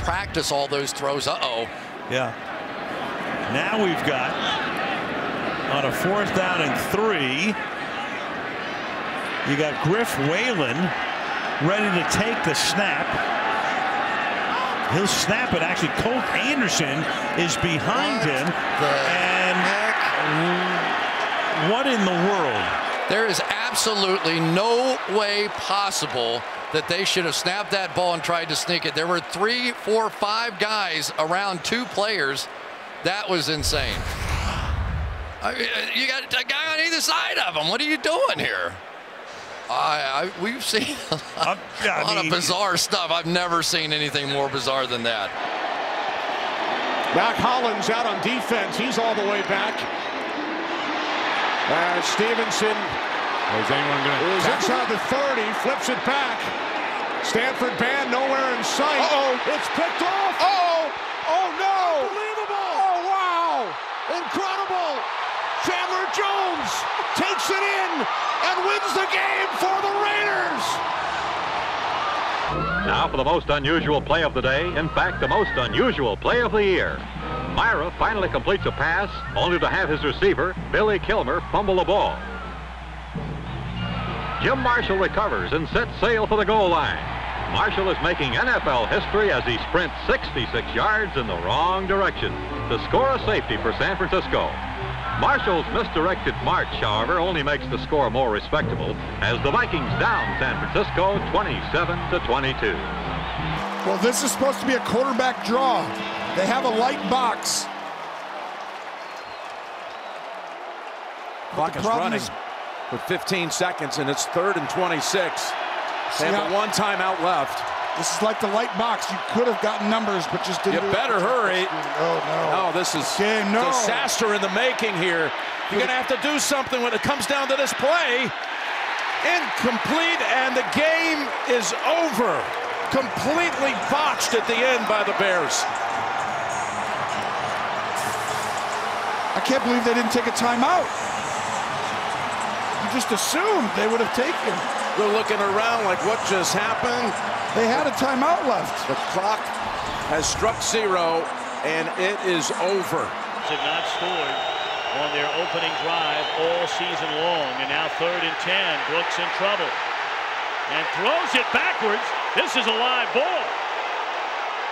practice all those throws. Uh-oh. Yeah. Now we've got on a 4th down and 3. You got Griff Whalen ready to take the snap. He'll snap it. Actually, Colt Anderson is behind him. And what in the world? There is absolutely no way possible that they should have snapped that ball and tried to sneak it. There were 3, 4, 5 guys around 2 players. That was insane. You got a guy on either side of him. What are you doing here? We've seen a lot of bizarre stuff. I've never seen anything more bizarre than that. Mac Hollins out on defense. He's all the way back. Stevenson is inside the 30, flips it back. Stanford band nowhere in sight. It's picked off. Oh no! Unbelievable! Oh wow! Incredible! Chandler Jones takes it in and wins the game for the Raiders. Now for the most unusual play of the day. In fact, the most unusual play of the year. Myra finally completes a pass, only to have his receiver, Billy Kilmer, fumble the ball. Jim Marshall recovers and sets sail for the goal line. Marshall is making NFL history as he sprints 66 yards in the wrong direction to score a safety for San Francisco. Marshall's misdirected march, however, only makes the score more respectable as the Vikings down San Francisco 27-22. Well, this is supposed to be a quarterback draw. They have a light box. Clock is running with 15 seconds, and it's 3rd and 26. They have one timeout left. This is like the light box. You could have gotten numbers, but just didn't. You better hurry. Oh, no. Oh, this is disaster in the making here. You're going to have to do something when it comes down to this play. Incomplete, and the game is over. Completely botched at the end by the Bears. I can't believe they didn't take a timeout. You just assumed they would have taken. They're looking around like, what just happened? They had a timeout left. The clock has struck 0, and it is over. Have not scored on their opening drive all season long, and now 3rd and 10. Brooks in trouble and throws it backwards. This is a live ball.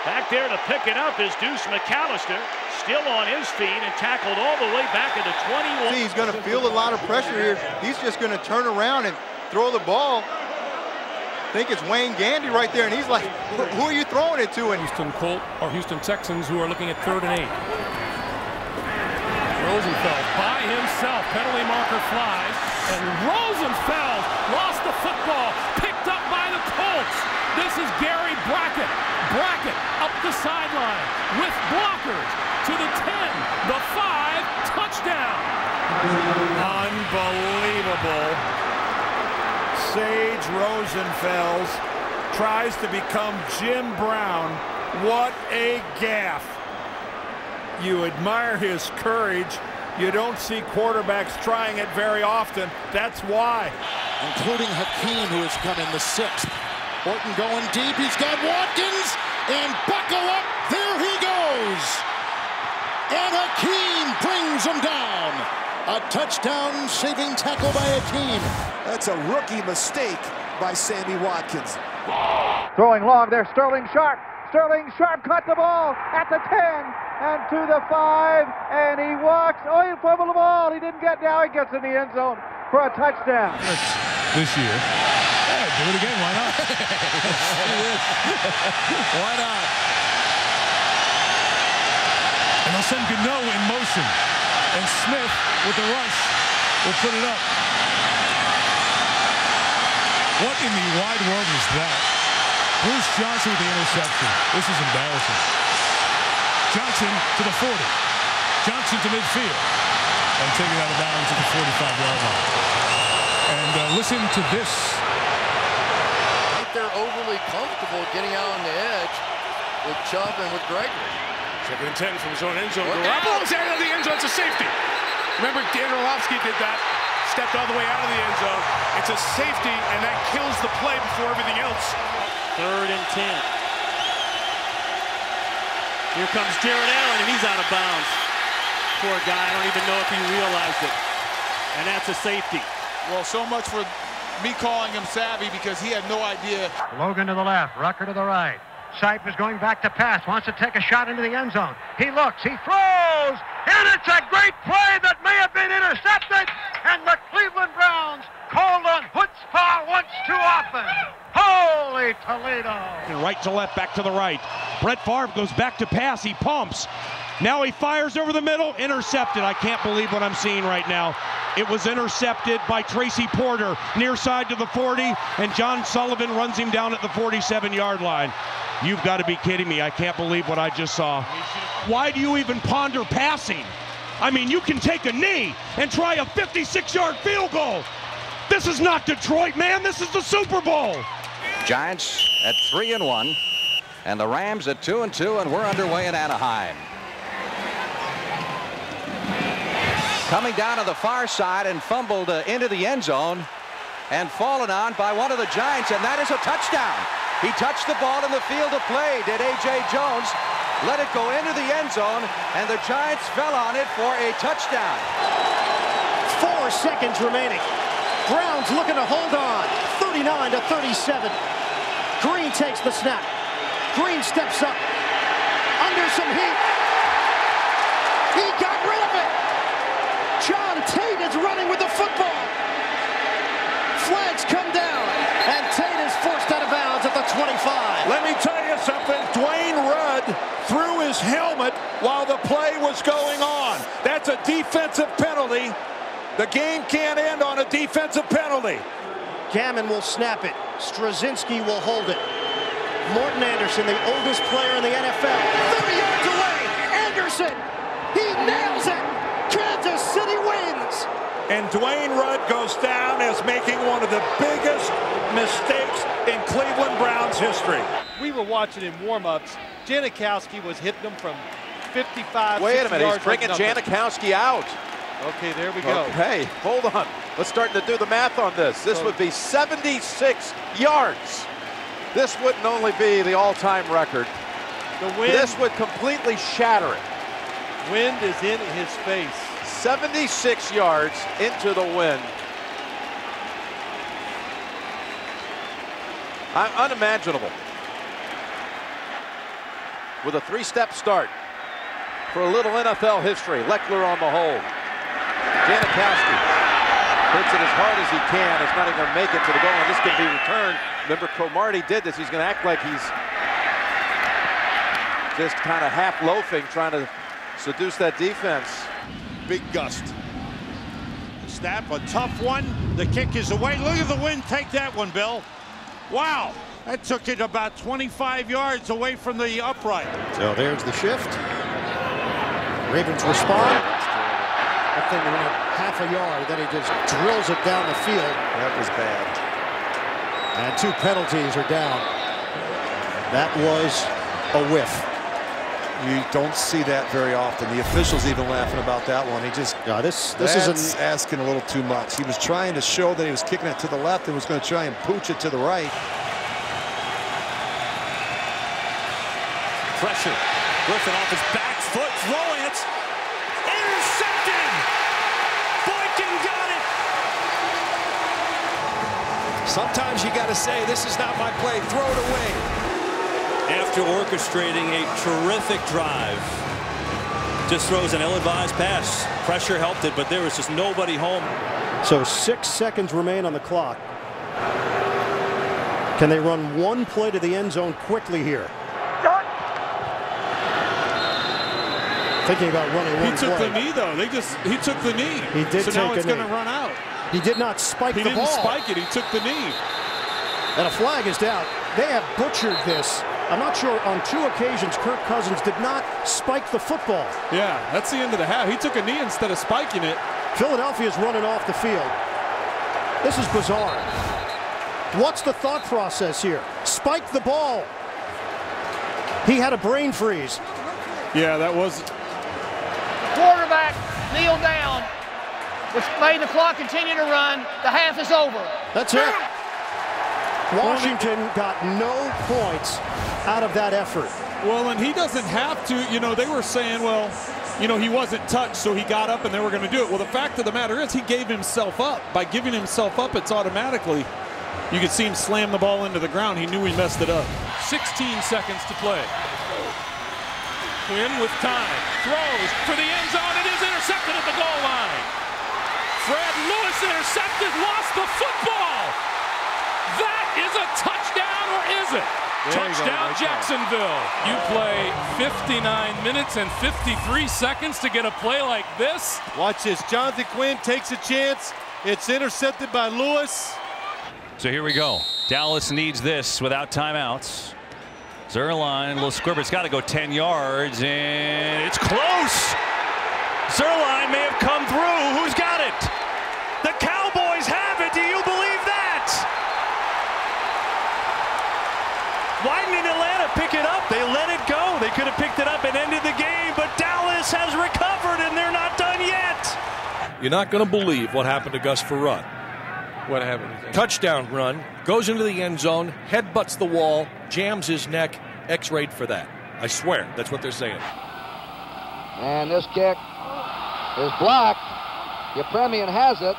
Back there to pick it up is Deuce McAllister, still on his feet and tackled all the way back into 21. He's going to feel a lot of pressure here. He's just going to turn around and throw the ball. I think it's Wayne Gandy right there, and he's like, who are you throwing it to? And Houston Texans, who are looking at 3rd and 8. Rosenfeld by himself, penalty marker flies, and Rosenfeld lost the football, picked up by the Colts. This is Gary Brackett. Brackett up the sideline with blockers to the 10, the 5, touchdown. Unbelievable. Sage Rosenfels tries to become Jim Brown. What a gaffe. You admire his courage. You don't see quarterbacks trying it very often. That's why. Including Hakeem, who has come in the 6th. Orton going deep. He's got Watkins, and buckle up. There he goes. And Hakeem brings him down. A touchdown-saving tackle by Hakeem. That's a rookie mistake by Sammy Watkins. Throwing long there, Sterling Sharp. Sterling Sharp caught the ball at the 10 and to the 5, and he walks. Oh, he fumbled the ball. He didn't get down. He gets in the end zone for a touchdown. This year. Yeah, do it again. Why not? Why not? And they'll send Gano in motion. And Smith with the rush will put it up. What in the wide world is that? Bruce Johnson with the interception. This is embarrassing. Johnson to the 40. Johnson to midfield. And taking out of bounds at the 45-yard line. And listen to this. I think they're overly comfortable getting out on the edge with Chubb and with Gregory. 2nd and 10 from his own end zone. Garoppolo's out of the end zone. It's a safety. Remember, Dan Orlovsky did that. Stepped all the way out of the end zone. It's a safety, and that kills. kills the play before everything else. 3rd and 10. Here comes Jared Allen, and he's out of bounds. Poor guy, I don't even know if he realized it. And that's a safety. Well, so much for me calling him savvy because he had no idea. Logan to the left, Rucker to the right. Sipe is going back to pass, wants to take a shot into the end zone. He looks, he throws, and it's a great play that may have been intercepted, and the Cleveland Browns called on chutzpah once too often. Holy Toledo! Right to left, back to the right. Brett Favre goes back to pass, he pumps. Now he fires over the middle, intercepted. I can't believe what I'm seeing right now. It was intercepted by Tracy Porter, near side to the 40, and John Sullivan runs him down at the 47-yard line. You've got to be kidding me. I can't believe what I just saw. Why do you even ponder passing? I mean, you can take a knee and try a 56-yard field goal. This is not Detroit, man. This is the Super Bowl. Giants at 3-1, and the Rams at 2-2, and we're underway in Anaheim. Coming down to the far side and fumbled into the end zone and fallen on by one of the Giants, and that is a touchdown. He touched the ball in the field of play, did A.J. Jones. Let it go into the end zone, and the Giants fell on it for a touchdown. 4 seconds remaining. Browns looking to hold on. 39-37. Green takes the snap. Green steps up. Under some heat. He got rid of it. John Tate is running with the football. Flags come down, and Tate is forced out of bounds at the 25. Let me tell you something. Dwayne Rudd threw his helmet while the play was going on. That's a defensive penalty. The game can't end on a defensive penalty. Gammon will snap it. Straczynski will hold it. Morton Anderson, the oldest player in the NFL. 30 yards away. Anderson. He nails it. Kansas City wins. And Dwayne Rudd goes down as making one of the biggest mistakes in Cleveland Browns history. We were watching in warm-ups. Janikowski was hitting them from 55, Wait a 60 minute, yards. he's bringing Janikowski out. Okay, there we go. Okay, hold on. Let's start to do the math on this. This would be 76 yards. This wouldn't only be the all-time record. The wind, this would completely shatter it. Wind is in his face. 76 yards into the wind. Unimaginable. With a 3-step start for a little NFL history. Leckler on the hold. Janikowski hits it as hard as he can. It's not even going to make it to the goal, and this can be returned. Remember, Cromartie did this. He's going to act like he's just kind of half loafing, trying to seduce that defense. Big gust. Snap, a tough one. The kick is away. Look at the wind take that one, Bill. Wow. That took it about 25 yards away from the upright. So there's the shift. Ravens respond. That thing went half a yard, then he just drills it down the field. That was bad. And 2 penalties are down. That was a whiff. You don't see that very often. The official's even laughing about that one. He just this is asking a little too much. He was trying to show that he was kicking it to the left and was going to try and pooch it to the right. Pressure. Griffin off his back foot, throwing it. Intercepted! Boykin got it! Sometimes you got to say, this is not my play, throw it away. After orchestrating a terrific drive, just throws an ill-advised pass. Pressure helped it, but there was just nobody home. So 6 seconds remain on the clock. Can they run one play to the end zone quickly here? Thinking about running one play. He took the knee, though. He took the knee. He did. So now it's going to run out. He did not spike the ball. He didn't spike it. He took the knee. And a flag is down. They have butchered this. I'm not sure. On 2 occasions, Kirk Cousins did not spike the football. Yeah, that's the end of the half. He took a knee instead of spiking it. Philadelphia's running off the field. This is bizarre. What's the thought process here? Spike the ball. He had a brain freeze. Yeah, that was. Quarterback, kneel down. We're letting the clock continue to run. The half is over. That's it. Washington got no points out of that effort. Well, and he doesn't have to. You know, they were saying, well, you know, he wasn't touched, so he got up and they were going to do it. Well, the fact of the matter is he gave himself up. By giving himself up, it's automatically. You could see him slam the ball into the ground. He knew he messed it up. 16 seconds to play. Quinn with time. Throws for the end zone. It is intercepted at the goal line. Fred Lewis intercepted, lost the football. That is a touchdown, or is it? Touchdown, Jacksonville. You play 59 minutes and 53 seconds to get a play like this. Watch this. Jonathan Quinn takes a chance. It's intercepted by Lewis. So here we go. Dallas needs this without timeouts. Zuerlein, little squibber. It's got to go 10 yards, and it's close. Zuerlein may have come through. Who's got it? The Cowboys have it. Do you believe that? Why didn't Atlanta pick it up? They let it go. They could have picked it up and ended the game, but Dallas has recovered, and they're not done yet. You're not going to believe what happened to Gus Frerotte. What happened? Touchdown run, goes into the end zone, headbutts the wall, jams his neck, X-rayed for that. I swear, that's what they're saying. And this kick is blocked. Yepremian has it.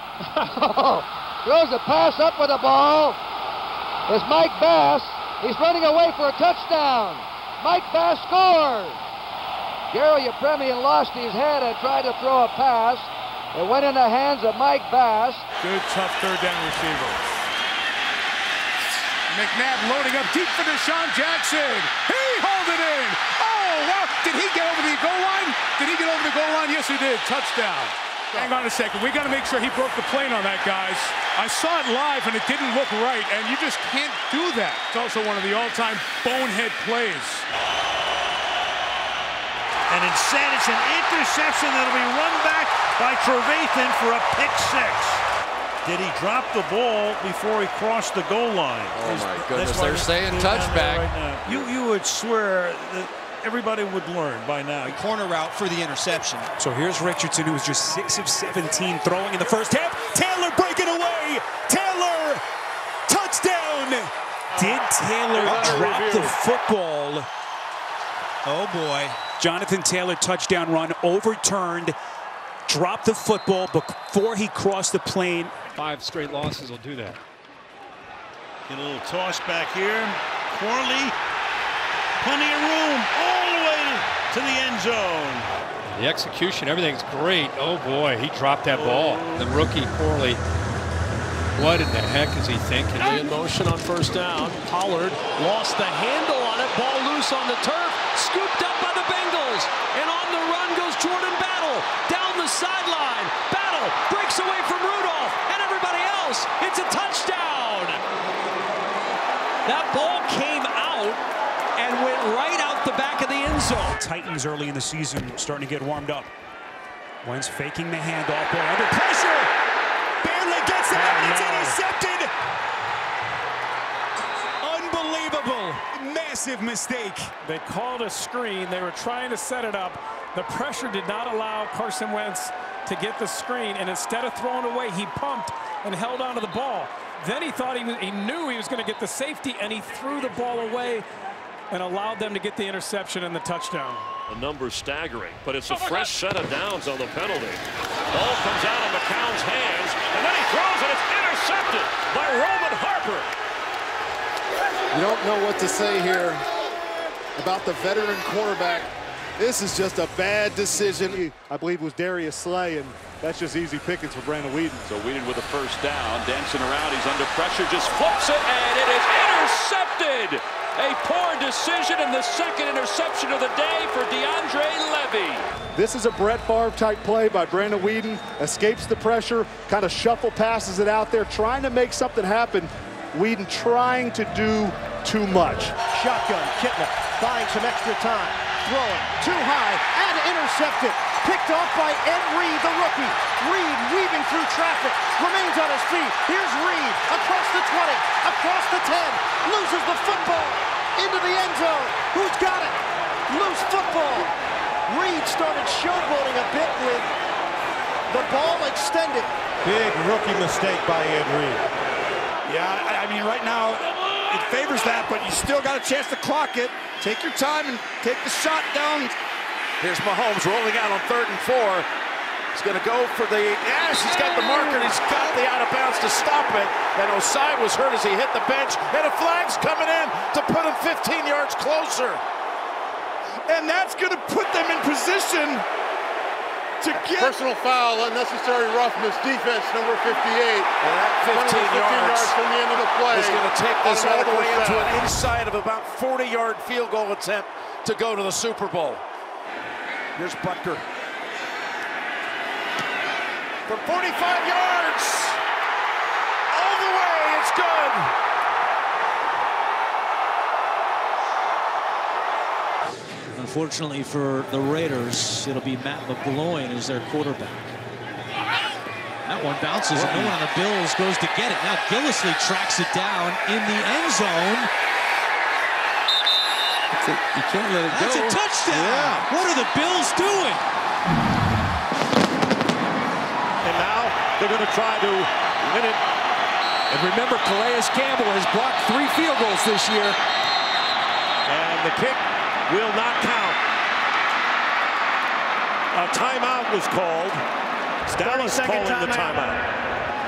Throws a pass up with the ball. It's Mike Bass. He's running away for a touchdown. Mike Bass scores. Gary Yepremian lost his head and tried to throw a pass. It went in the hands of Mike Bass. Good, tough third down receiver. McNabb loading up deep for Deshaun Jackson. He hauled it in. Oh, wow. Did he get over the goal line? Did he get over the goal line? Yes, he did. Touchdown. Hang on a second. We got to make sure he broke the plane on that, guys. I saw it live, and it didn't look right, and you just can't do that. It's also one of the all-time bonehead plays. And instead, it's an interception that'll be run back by Trevathan for a pick six. Did he drop the ball before he crossed the goal line? Oh, my goodness. They're saying touchback. Right, you would swear that everybody would learn by now. Corner route for the interception. So here's Richardson, who was just 6 of 17 throwing in the first half. Taylor breaking away. Taylor, touchdown. Did Taylor drop the football? Oh, boy. Jonathan Taylor touchdown run overturned, dropped the football before he crossed the plane. 5 straight losses will do that. Get a little toss back here. Corley, plenty of room all the way to the end zone. The execution, everything's great. Oh boy, he dropped that ball. The rookie Corley. What in the heck is he thinking? In motion on first down. Pollard lost the handle on it. Ball loose on the turf. Scooped up by the Bengals. And on the run goes Jordan Battle. Down the sideline. Battle breaks away from Rudolph and everybody else. It's a touchdown. That ball came out and went right out the back of the end zone. Titans early in the season starting to get warmed up. Wentz faking the handoff. Ball under pressure. Barely gets it out. It's intercepted. Unbelievable. Massive mistake. They called a screen. They were trying to set it up. The pressure did not allow Carson Wentz to get the screen, and instead of throwing away, he pumped and held onto the ball. Then he thought he knew he was going to get the safety, and he threw the ball away and allowed them to get the interception and the touchdown. The number's staggering, but it's a fresh set of downs on the penalty. Ball comes out of McCown's hands, and then he throws it. It's intercepted by Roman Harper. You don't know what to say here about the veteran quarterback. This is just a bad decision. I believe it was Darius Slay, and that's just easy pickings for Brandon Weeden. So Weeden with a first down, dancing around. He's under pressure, just flips it, and it is intercepted. A poor decision and the second interception of the day for DeAndre Levy. This is a Brett Favre-type play by Brandon Weeden. Escapes the pressure, kind of shuffle passes it out there, trying to make something happen. Weeden trying to do too much. Shotgun, Kitna buying some extra time. Throwing too high and intercepted. Picked off by Ed Reed, the rookie. Reed weaving through traffic, remains on his feet. Here's Reed across the 20, across the 10, loses the football into the end zone. Who's got it? Loose football. Reed started showboating a bit with the ball extended. Big rookie mistake by Ed Reed. Yeah, I mean, right now, it favors that, but you still got a chance to clock it. Take your time and take the shot down. Here's Mahomes rolling out on 3rd and 4. He's going to go for the, yes, he's got the marker, and he's got the out of bounds to stop it. And Osai was hurt as he hit the bench, and a flag's coming in to put him 15 yards closer. And that's going to put them in position to get... Personal foul, unnecessary roughness, defense, number 58. And that 15 yards from the end of the play is going to take this all the way into an inside of about 40-yard field goal attempt to go to the Super Bowl. Here's Butker. From 45 yards, all the way, it's good. Unfortunately for the Raiders, it'll be Matt McGloin as their quarterback. That one bounces, and no one on the Bills goes to get it. Now Gillislee tracks it down in the end zone. You can't let it go. That's a touchdown. Yeah. What are the Bills doing? And now they're going to try to win it. And remember, Calais Campbell has blocked 3 field goals this year. And the kick will not count. A timeout was called. Dallas calling the timeout.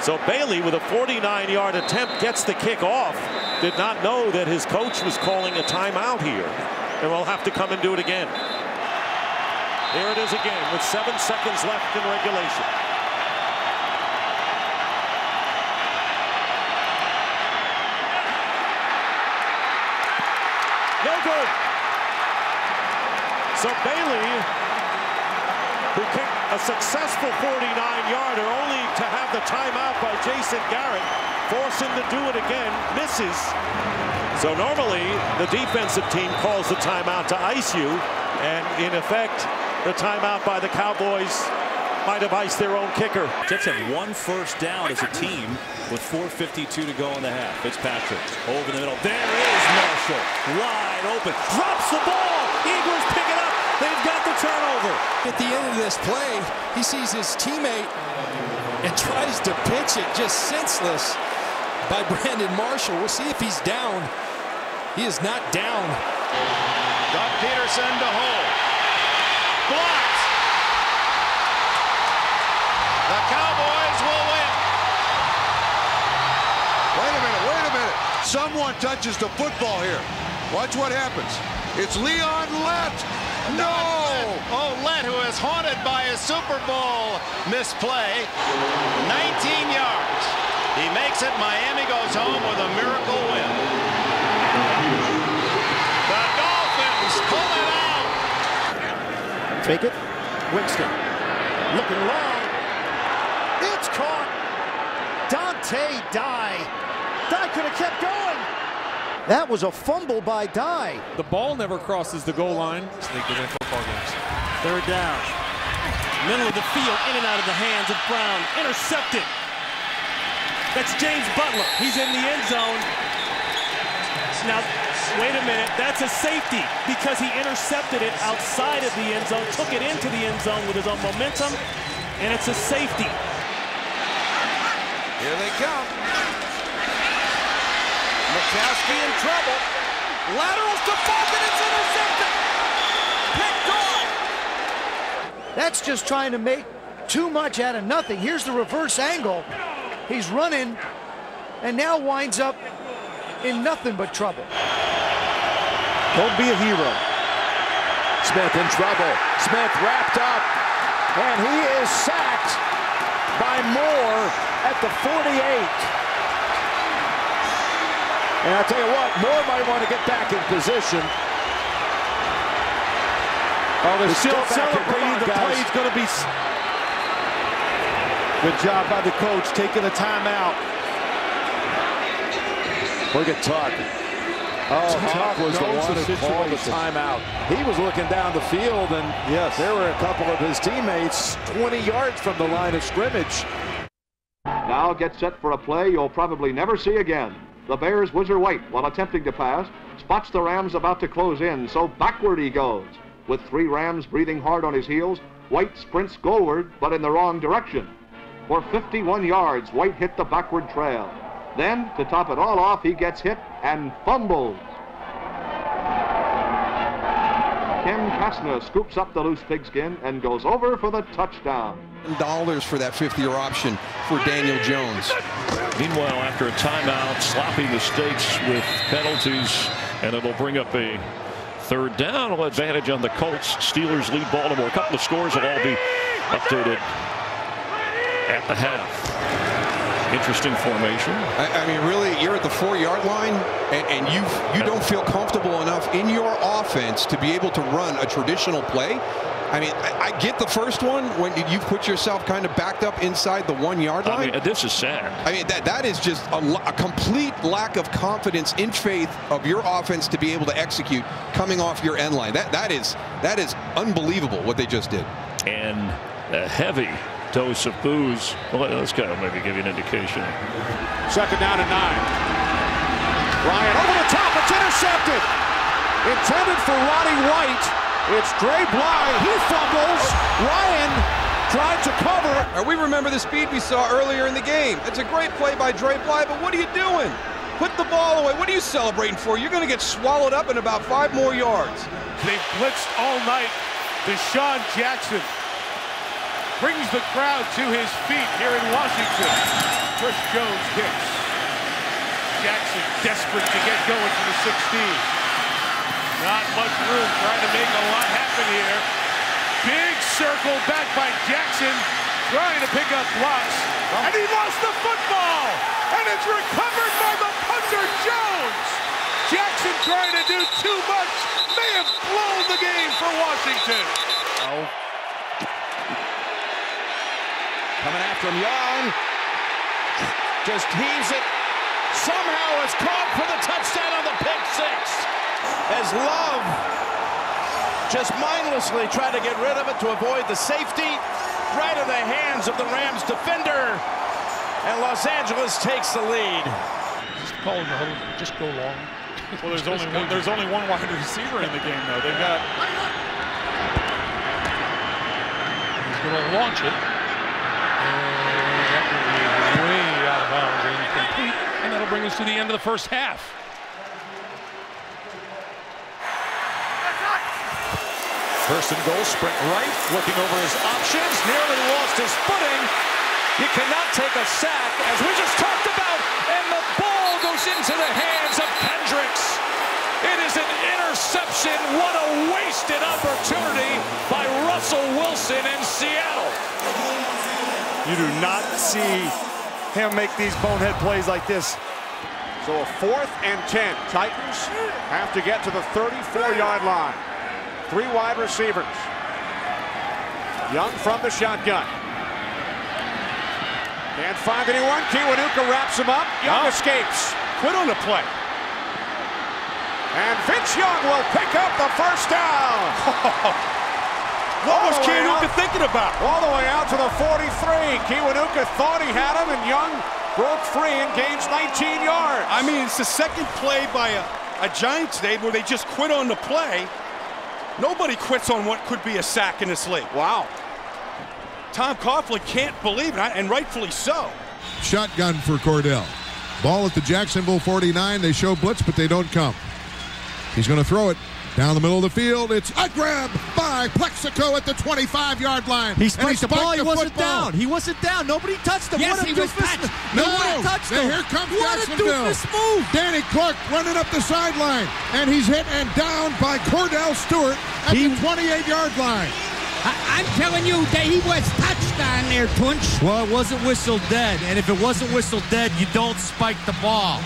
So Bailey, with a 49-yard attempt, gets the kick off. Did not know that his coach was calling a timeout here. And we'll have to come and do it again. Here it is again with 7 seconds left in regulation. No good. So Bailey, who kicked a successful 49-yarder, only to have the timeout by Jason Garrett, force him to do it again, misses. So normally the defensive team calls the timeout to ice you, and in effect, the timeout by the Cowboys might have iced their own kicker. Jets have 1 first down as a team with 4:52 to go in the half. Fitzpatrick over the middle. There is Marshall, wide open, drops the ball. Eagles pick it up. They've got the turnover. At the end of this play, he sees his teammate and tries to pitch it, just senseless, by Brandon Marshall. We'll see if he's down. He is not down. Doug Peterson to hold. Blocked. The Cowboys will win. Wait a minute. Someone touches the football here. Watch what happens. It's Leon Lett. No! Oh, Lett, who is haunted by his Super Bowl misplay. 19 yards. He makes it. Miami goes home with a miracle win. The Dolphins pull it out. Take it. Winston. Looking long. It's caught. Dante Dye. Dye could have kept going. That was a fumble by Dye. The ball never crosses the goal line. They get in football games. 3rd down. Middle of the field, in and out of the hands of Brown. Intercepted. That's James Butler. He's in the end zone. Now, wait a minute. That's a safety because he intercepted it outside of the end zone, took it into the end zone with his own momentum, and it's a safety. Here they come. McCaskey in trouble. Laterals to Falcon. It's intercepted. Picked off. That's just trying to make too much out of nothing. Here's the reverse angle. He's running and now winds up in nothing but trouble. Don't be a hero. Smith in trouble. Smith wrapped up, and he is sacked by Moore at the 48. And I'll tell you what, Moore might want to get back in position. Oh, they're still celebrating. The play's going to be... Good job by the coach taking the timeout. Look at Tuck. Oh, Tuck was the one who called the timeout. He was looking down the field, and yes, there were a couple of his teammates 20 yards from the line of scrimmage. Now get set for a play you'll probably never see again. The Bears' Whizzer White, while attempting to pass, spots the Rams about to close in, so backward he goes. With 3 Rams breathing hard on his heels, White sprints goalward, but in the wrong direction. For 51 yards, White hit the backward trail. Then, to top it all off, he gets hit and fumbles. Ken Kastner scoops up the loose pigskin and goes over for the touchdown. $10 for that fifth-year option for Daniel Jones. Meanwhile, after a timeout, sloppy mistakes with penalties, and it'll bring up a third down. Advantage on the Colts. Steelers lead Baltimore. A couple of scores will all be updated at the half. Interesting formation. I mean, really, you're at the 4-yard line, and you don't feel comfortable enough in your offense to be able to run a traditional play. I mean, I get the first one when you put yourself kind of backed up inside the 1-yard line. I mean, this is sad. I mean, that is just a complete lack of confidence in faith of your offense to be able to execute coming off your end line. That is unbelievable what they just did. And a heavy dose of booze. Well, let's kind of maybe give you an indication. Second down and 9. Ryan over the top. It's intercepted. Intended for Roddy White. It's Dre Bly. He fumbles. Ryan tried to cover. We remember the speed we saw earlier in the game. It's a great play by Dre Bly, but what are you doing? Put the ball away. What are you celebrating for? You're going to get swallowed up in about 5 more yards. They've blitzed all night. Deshaun Jackson brings the crowd to his feet here in Washington. Chris Jones kicks. Jackson desperate to get going to the 16. Not much room, trying to make a lot happen here. Big circle back by Jackson, trying to pick up blocks. And he lost the football! And it's recovered by the punter, Jones! Jackson trying to do too much, may have blown the game for Washington. Coming after him, Young. Just heaves it. Somehow it's caught for the touchdown on the pick six. As Love just mindlessly tried to get rid of it to avoid the safety, right in the hands of the Rams defender, and Los Angeles takes the lead. Just call him the huddle, just go long. Well, there's only one wide receiver in the game, though. They've got. He's going to launch it, and that will be way out of bounds and incomplete, and that'll bring us to the end of the first half. First and goal, sprint right, looking over his options, nearly lost his footing. You cannot take a sack, as we just talked about, and the ball goes into the hands of Kendricks. It is an interception. What a wasted opportunity by Russell Wilson in Seattle. You do not see him make these bonehead plays like this. So a 4th and 10. Titans have to get to the 34-yard line. 3 wide receivers. Young from the shotgun. Can't find anyone. Kiwanuka wraps him up. Young escapes. Quit on the play. And Vince Young will pick up the first down. What was Kiwanuka thinking about? All the way out to the 43. Kiwanuka thought he had him, and Young broke free and gains 19 yards. I mean, it's the second play by a Giants today where they just quit on the play. Nobody quits on what could be a sack in this league. Wow. Tom Coughlin can't believe it, and rightfully so. Shotgun for Cordell. Ball at the Jacksonville 49. They show blitz, but they don't come. He's going to throw it down the middle of the field. It's a grab by Plexico at the 25-yard line. He spiked the ball. He wasn't down. He wasn't down. Nobody touched him. Yes, he was touched. No, here comes Jacksonville. What a doofus move. Danny Clark running up the sideline, and he's hit and down by Cordell Stewart at the 28-yard line. I'm telling you that he was touched on there, Tunch. Well, it wasn't whistled dead, and if it wasn't whistled dead, you don't spike the ball.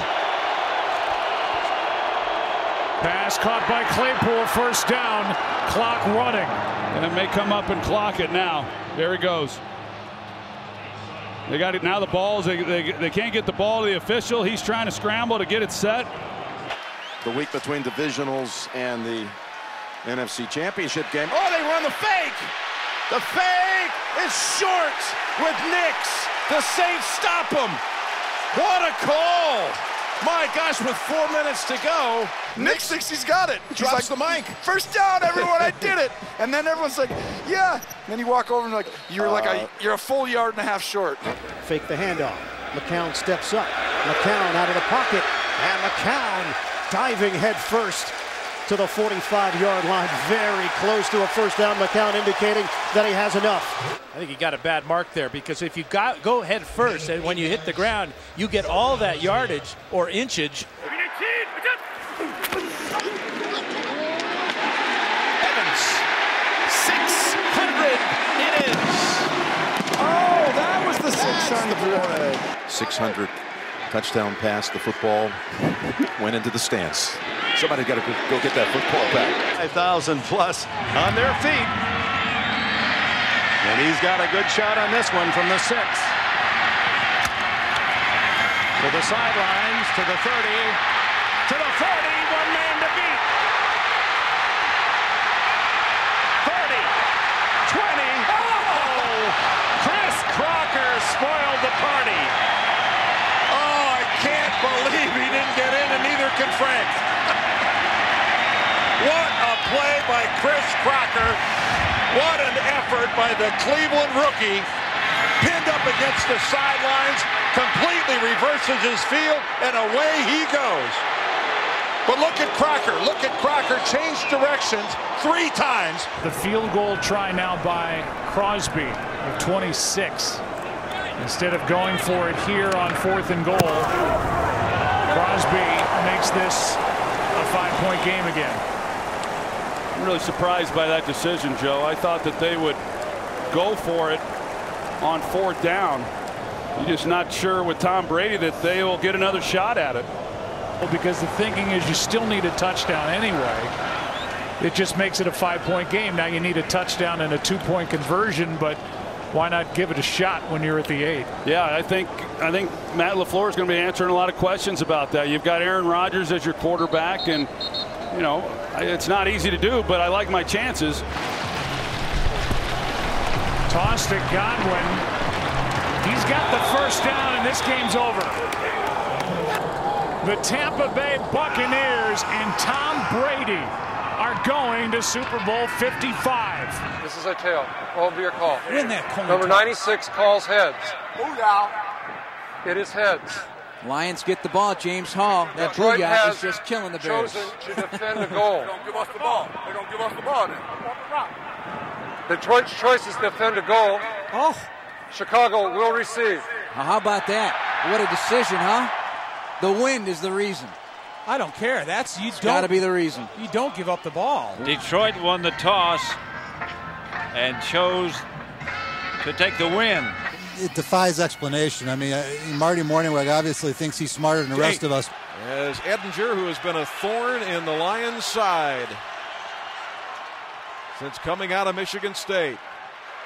Pass caught by Claypool, first down, clock running. And it may come up and clock it now. There he goes. They got it now. The balls, they can't get the ball to the official. He's trying to scramble to get it set. The week between divisionals and the NFC Championship game. Oh, they run the fake! The fake is short with Nix. The Saints stop him. What a call! My gosh, with 4 minutes to go, Nick thinks he's got it. Drops the mic. First down, everyone, I did it. And then everyone's like, yeah. And then you walk over and like, you're a full yard and a half short. Fake the handoff. McCown steps up. McCown out of the pocket. And McCown diving head first to the 45-yard line, very close to a first down. McCown indicating that he has enough. I think he got a bad mark there, because if you go head first and when you hit the ground, you get all that yardage or inchage. Evans, 600 it is. Oh, that was the 600. 600 touchdown pass. The football went into the stands. Somebody got to go get that football back. 5,000 plus on their feet. And he's got a good shot on this one from the 6. To the sidelines, to the 30, to the 40, one man to beat. 30, 20. Oh! Chris Crocker spoiled the party. Oh, I can't believe he didn't get in, and neither can Frank. What a play by Chris Crocker. What an effort by the Cleveland rookie. Pinned up against the sidelines, completely reverses his field, and away he goes. But look at Crocker. Look at Crocker change directions 3 times. The field goal try now by Crosby of 26. Instead of going for it here on 4th and goal, Crosby makes this a 5-point game again. I'm really surprised by that decision, Joe. I thought that they would go for it on 4th down. You're just not sure with Tom Brady that they will get another shot at it. Well, because the thinking is you still need a touchdown anyway. It just makes it a 5-point game. Now you need a touchdown and a 2-point conversion, but why not give it a shot when you're at the 8? Yeah, I think Matt LaFleur is going to be answering a lot of questions about that. You've got Aaron Rodgers as your quarterback, and you know, it's not easy to do, but I like my chances. Toss to Godwin. He's got the first down, and this game's over. The Tampa Bay Buccaneers and Tom Brady are going to Super Bowl 55. This is a tail. What will be your call? Win that coin. Number 96 calls heads. It is heads. Lions get the ball. James Hall. That booyah is just killing the Bears. Chosen to defend the goal. They don't give us the ball. They don't give us the ball then. Detroit's choice is to defend a goal. Oh. Chicago will receive. How about that? What a decision, huh? The wind is the reason. I don't care. That's got to be the reason. You don't give up the ball. Detroit won the toss and chose to take the win. It defies explanation. I mean, Marty Mornhinweg obviously thinks he's smarter than the rest of us. As Edinger, who has been a thorn in the Lions' side since coming out of Michigan State.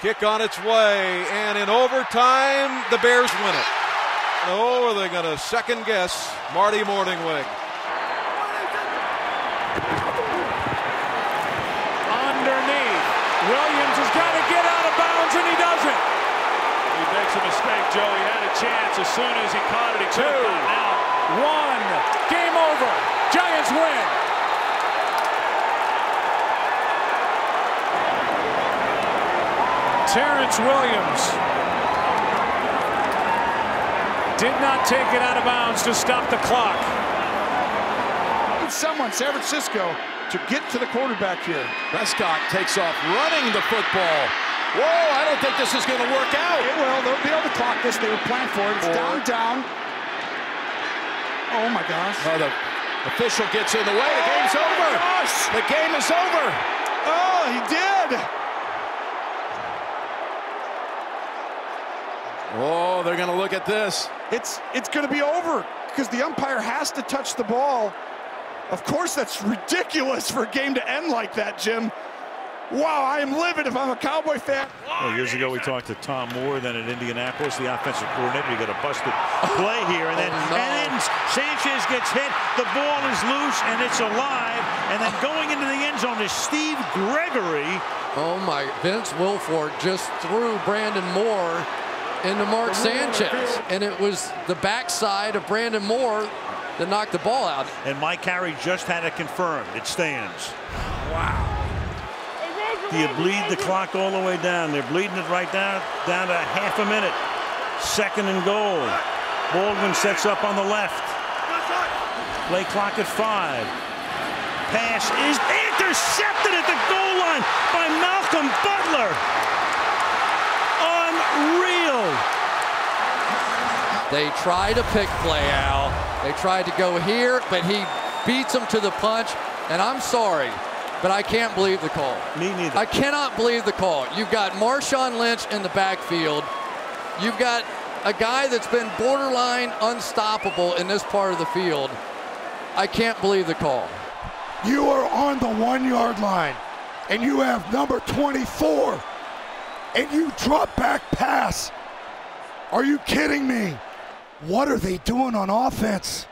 Kick on its way, and in overtime, the Bears win it. Oh, are they going to second guess Marty Mornhinweg? Underneath. Williams has got to get out of bounds, and he doesn't. He makes a mistake, Joe. He had a chance as soon as he caught it. He could have gotten out. 1. Game over. Giants win. Terrence Williams did not take it out of bounds to stop the clock. Someone, San Francisco, to get to the quarterback here. Prescott takes off running the football. Whoa, I don't think this is going to work out. It will. They'll be able to clock this. They were planning for it. It's down. Oh, my gosh. Oh, the official gets in the way. The game's over. Gosh. The game is over. Oh, he did. Oh, they're going to look at this. It's going to be over because the umpire has to touch the ball. Of course, that's ridiculous for a game to end like that, Jim. Wow, I am livid if I'm a Cowboy fan. Well, years ago, we talked to Tom Moore, then at Indianapolis, the offensive coordinator. You got a busted play here, and then Sanchez gets hit. The ball is loose, and it's alive. And then going into the end zone is Steve Gregory. Oh my! Vince Wilfork just threw Brandon Moore into Mark Sanchez, and it was the backside of Brandon Moore that knocked the ball out. And Mike Carey just had it confirmed. It stands. Wow. Do you bleed the clock all the way down? They're bleeding it right down to half a minute. 2nd and goal. Baldwin sets up on the left. Play clock at 5. Pass is intercepted at the goal line by Malcolm Butler. Unreal. They try to pick play, Al. They tried to go here, but he beats him to the punch. And I'm sorry, but I can't believe the call. Me neither. I cannot believe the call. You've got Marshawn Lynch in the backfield. You've got a guy that's been borderline unstoppable in this part of the field. I can't believe the call. You are on the 1-yard line, and you have number 24, and you drop back pass. Are you kidding me? What are they doing on offense?